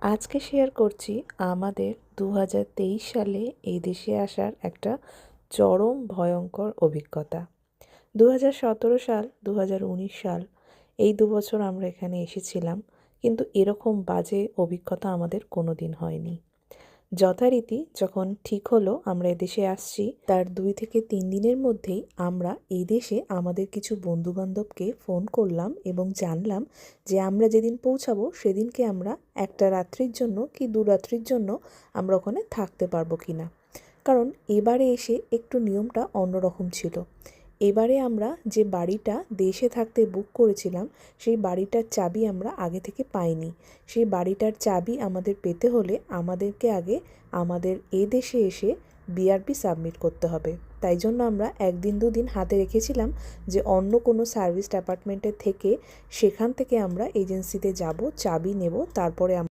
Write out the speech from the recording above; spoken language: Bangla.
আজকে শেয়ার করছি আমাদের 2023 সালে এই দেশে আসার একটা চরম ভয়ঙ্কর অভিজ্ঞতা। 2017 সাল, 2019 সাল এই 2 বছর আমরা এখানে এসেছিলাম, কিন্তু এরকম বাজে অভিজ্ঞতা আমাদের কোনো দিন হয়নি। যথারীতি যখন ঠিক হলো আমরা এদেশে আসছি, তার 2 থেকে 3 দিনের মধ্যেই আমরা এই দেশে আমাদের কিছু বন্ধুবান্ধবকে ফোন করলাম এবং জানলাম যে আমরা যেদিন পৌঁছাবো সেদিনকে আমরা একটা রাত্রির জন্য কি 2 রাত্রির জন্য আমরা ওখানে থাকতে পারবো কিনা। কারণ এবারে এসে একটু নিয়মটা অন্যরকম ছিল। এবারে আমরা যে বাড়িটা দেশে থাকতে বুক করেছিলাম সেই বাড়িটার চাবি আমরা আগে থেকে পাইনি। সেই বাড়িটার চাবি আমাদের পেতে হলে আমাদেরকে আগে আমাদের এ দেশে এসে বিআরপি সাবমিট করতে হবে। তাই জন্য আমরা 1 দিন 2 দিন হাতে রেখেছিলাম যে অন্য কোনো সার্ভিস ডিপার্টমেন্টের থেকে সেখান থেকে আমরা এজেন্সিতে যাব, চাবি নেব, তারপরে